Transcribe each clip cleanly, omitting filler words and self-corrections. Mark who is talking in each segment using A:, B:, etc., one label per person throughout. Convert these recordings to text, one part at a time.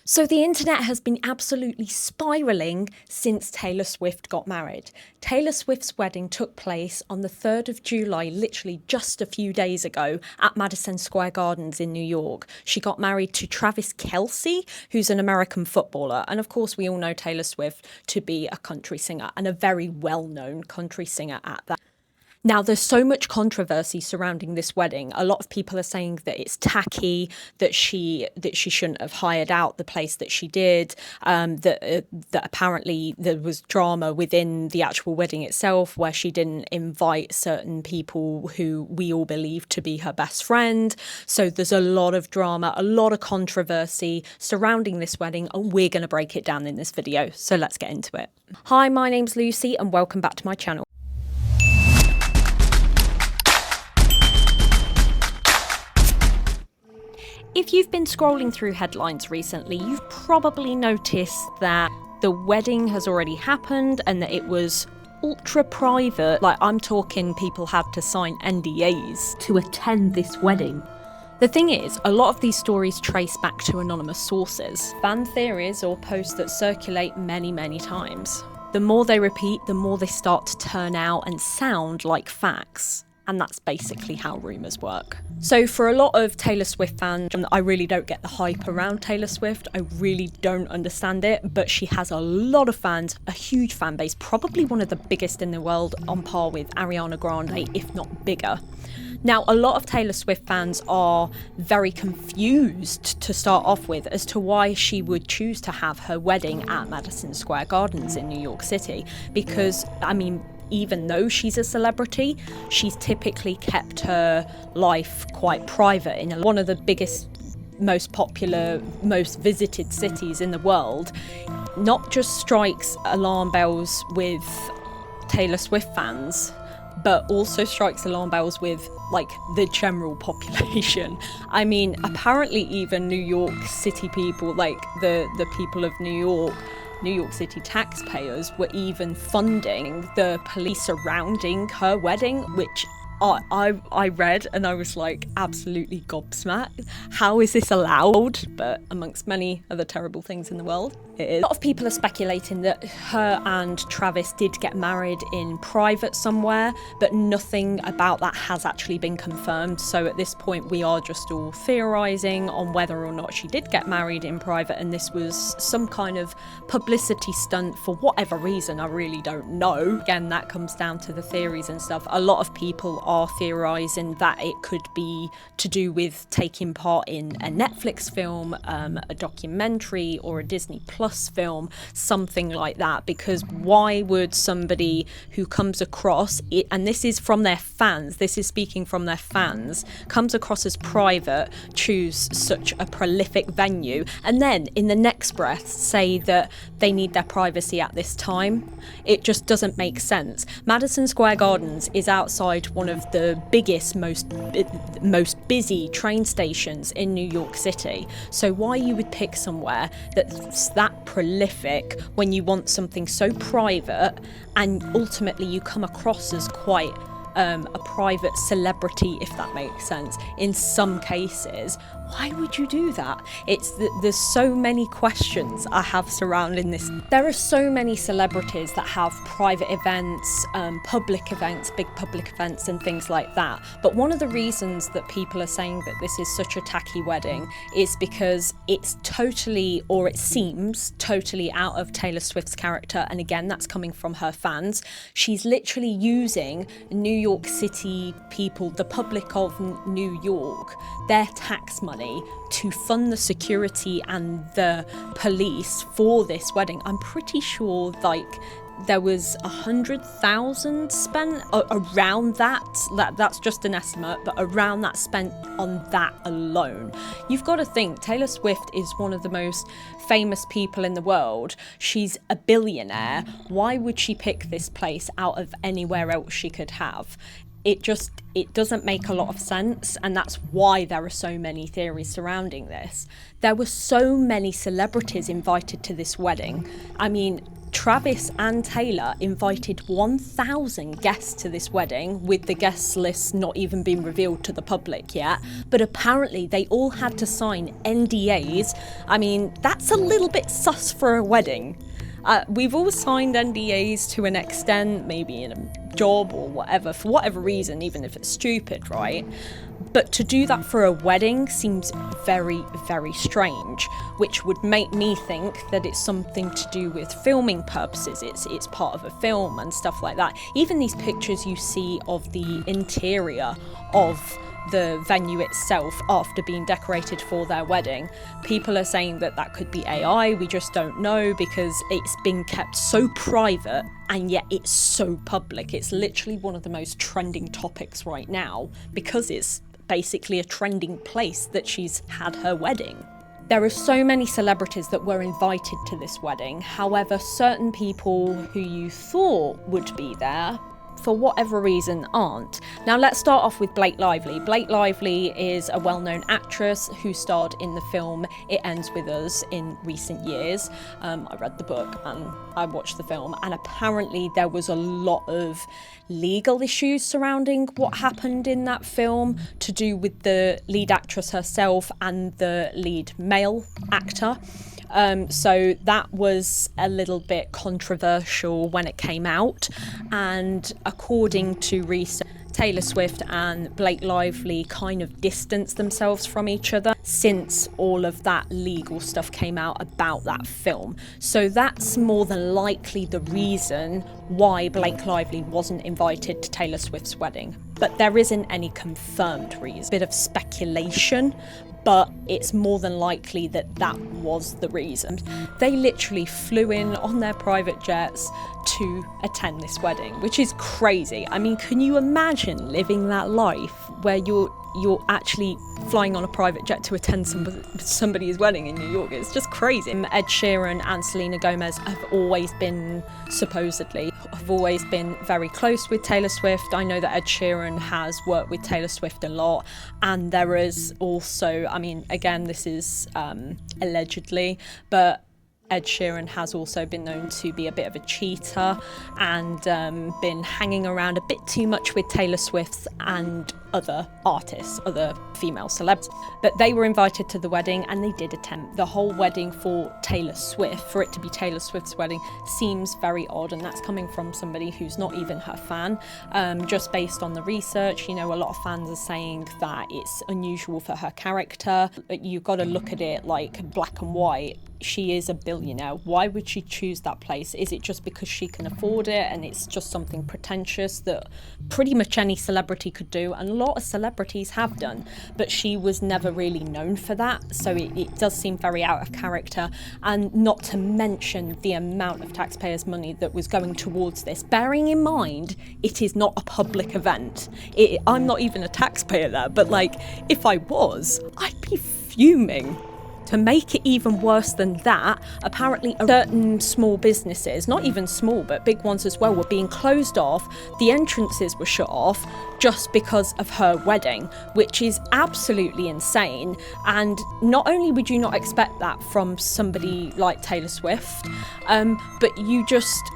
A: So the internet has been absolutely spiralling since Taylor Swift got married. Taylor Swift's wedding took place on the 3rd of July, literally just a few days ago, at Madison Square Gardens in New York. She got married to Travis Kelce, who's an American footballer. And of course, we all know Taylor Swift to be a country singer, and a very well-known country singer at that. Now, there's so much controversy surrounding this wedding. A lot of people are saying that it's tacky, that she shouldn't have hired out the place that she did, that apparently there was drama within the actual wedding itself where she didn't invite certain people who we all believe to be her best friend. So there's a lot of drama, a lot of controversy surrounding this wedding, and we're going to break it down in this video. So let's get into it. Hi, my name's Lucy and welcome back to my channel. If you've been scrolling through headlines recently, you've probably noticed that the wedding has already happened and that it was ultra private. Like, I'm talking people had to sign NDAs to attend this wedding. The thing is, a lot of these stories trace back to anonymous sources, fan theories or posts that circulate many times. The more they repeat, the more they start to turn out and sound like facts. And that's basically how rumours work. So for a lot of Taylor Swift fans, I really don't get the hype around Taylor Swift. I really don't understand it, but she has a lot of fans, a huge fan base, probably one of the biggest in the world, on par with Ariana Grande, if not bigger. Now, a lot of Taylor Swift fans are very confused to start off with as to why she would choose to have her wedding at Madison Square Gardens in New York City. Because, I mean, even though she's a celebrity, she's typically kept her life quite private in one of the biggest, most popular, most visited cities in the world. Not just strikes alarm bells with Taylor Swift fans, but also strikes alarm bells with, like, the general population. I mean, apparently even New York City people, like the people of New York City taxpayers were even funding the police surrounding her wedding, which I read and I was like absolutely gobsmacked. How is this allowed? But amongst many other terrible things in the world, it is. A lot of people are speculating that her and Travis did get married in private somewhere, but nothing about that has actually been confirmed. So at this point, we are just all theorizing on whether or not she did get married in private and this was some kind of publicity stunt for whatever reason. I really don't know. Again, that comes down to the theories and stuff. A lot of people are theorizing that it could be to do with taking part in a Netflix film, a documentary, or a Disney Plus film, something like that. Because why would somebody who comes across it, and this is from their fans, this is speaking from their fans, comes across as private, choose such a prolific venue, and then in the next breath say that they need their privacy at this time? It just doesn't make sense. Madison Square Gardens is outside one of the biggest, most busy train stations in New York City. So why you would pick somewhere that's that prolific when you want something so private, and ultimately you come across as quite a private celebrity, if that makes sense, in some cases. Why would you do that? There's so many questions I have surrounding this. There are so many celebrities that have private events, public events, big public events and things like that. But one of the reasons that people are saying that this is such a tacky wedding is because it's totally, or it seems totally, out of Taylor Swift's character. And again, that's coming from her fans. She's literally using New York City people, the public of New York, their tax money to fund the security and the police for this wedding. I'm pretty sure like there was 100,000 spent around that's just an estimate, but around that spent on that alone. You've got to think Taylor Swift is one of the most famous people in the world. She's a billionaire. Why would she pick this place out of anywhere else she could have? It doesn't make a lot of sense, and that's why there are so many theories surrounding this. There were so many celebrities invited to this wedding. I mean, Travis and Taylor invited 1,000 guests to this wedding, with the guest list not even being revealed to the public yet. But apparently they all had to sign NDAs. I mean, that's a little bit sus for a wedding. We've all signed NDAs to an extent, maybe in a job or whatever, for whatever reason, even if it's stupid, right? But to do that for a wedding seems very, very strange, which would make me think that it's something to do with filming purposes. It's part of a film and stuff like that. Even these pictures you see of the interior of the venue itself after being decorated for their wedding, people are saying that that could be AI. We just don't know, because it's been kept so private and yet it's so public. It's literally one of the most trending topics right now, because it's basically a trending place that she's had her wedding. There are so many celebrities that were invited to this wedding. However, certain people who you thought would be there, for whatever reason, aren't. Now let's start off with Blake Lively. Blake Lively is a well-known actress who starred in the film It Ends With Us in recent years. I read the book and I watched the film, and apparently there was a lot of legal issues surrounding what happened in that film, to do with the lead actress herself and the lead male actor. So that was a little bit controversial when it came out, and according to research, Taylor Swift and Blake Lively kind of distanced themselves from each other since all of that legal stuff came out about that film. So that's more than likely the reason why Blake Lively wasn't invited to Taylor Swift's wedding. But there isn't any confirmed reason. Bit of speculation, but it's more than likely that that was the reason. They literally flew in on their private jets to attend this wedding, which is crazy. I mean, can you imagine living that life where you're actually flying on a private jet to attend somebody's wedding in New York? It's just crazy. Ed Sheeran and Selena Gomez have always been very close with Taylor Swift. I know that Ed Sheeran has worked with Taylor Swift a lot, and there is also, I mean, again, this is allegedly, but Ed Sheeran has also been known to be a bit of a cheater and been hanging around a bit too much with Taylor Swift and other artists, other female celebs. But they were invited to the wedding and they did attend. The whole wedding for Taylor Swift, for it to be Taylor Swift's wedding, seems very odd, and that's coming from somebody who's not even her fan. Just based on the research, you know, a lot of fans are saying that it's unusual for her character. You've got to look at it like black and white. She is a billionaire. Why would she choose that place? Is it just because she can afford it and it's just something pretentious that pretty much any celebrity could do, and a lot of celebrities have done, but she was never really known for that, so it does seem very out of character. And not to mention the amount of taxpayers' money that was going towards this, bearing in mind it is not a public event. I'm not even a taxpayer there, but like, if I was, I'd be fuming. To make it even worse than that, apparently certain small businesses, not even small, but big ones as well, were being closed off. The entrances were shut off just because of her wedding, which is absolutely insane. And not only would you not expect that from somebody like Taylor Swift, but you just...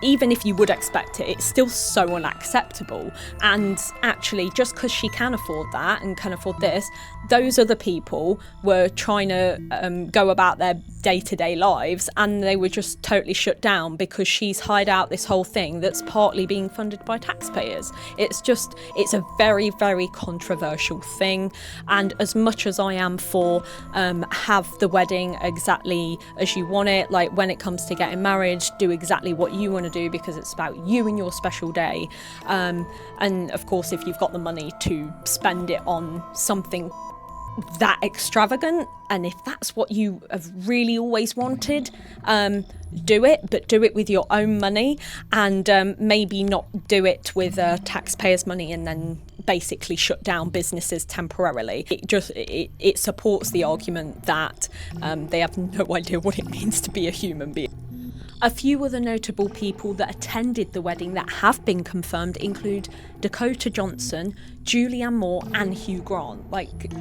A: even if you would expect it, it's still so unacceptable. And actually, just because she can afford that and can afford this, those other people were trying to go about their day-to-day lives, and they were just totally shut down because she's hired out this whole thing that's partly being funded by taxpayers. It's a very, very controversial thing. And as much as I am for have the wedding exactly as you want it, like when it comes to getting married, do exactly what you want to do because it's about you and your special day. And of course, if you've got the money to spend it on something that extravagant, and if that's what you have really always wanted, do it, but do it with your own money, and maybe not do it with taxpayers' money and then basically shut down businesses temporarily. It supports the argument that they have no idea what it means to be a human being. A few other notable people that attended the wedding that have been confirmed include Dakota Johnson, Julianne Moore, and Hugh Grant. Like,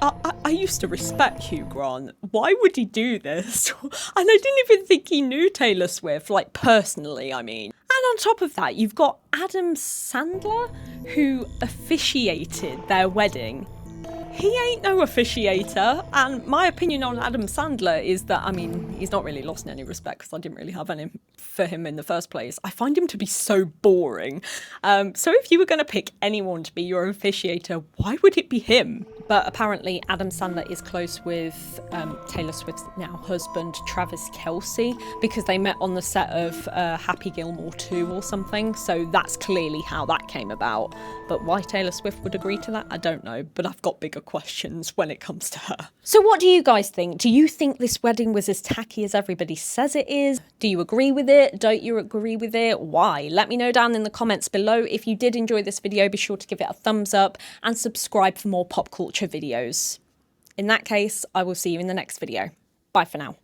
A: I used to respect Hugh Grant. Why would he do this? And I didn't even think he knew Taylor Swift, like personally, I mean. And on top of that, you've got Adam Sandler, who officiated their wedding. He ain't no officiator, and my opinion on Adam Sandler is that, I mean, he's not really lost in any respect because I didn't really have any for him in the first place. I find him to be so boring. So if you were going to pick anyone to be your officiator, why would it be him? But apparently Adam Sandler is close with Taylor Swift's now husband, Travis Kelce, because they met on the set of Happy Gilmore 2 or something. So that's clearly how that came about. But why Taylor Swift would agree to that, I don't know. But I've got bigger questions when it comes to her. So what do you guys think? Do you think this wedding was as tacky as everybody says it is? Do you agree with it? Don't you agree with it? Why? Let me know down in the comments below. If you did enjoy this video, be sure to give it a thumbs up and subscribe for more pop culture videos. In that case, I will see you in the next video. Bye for now.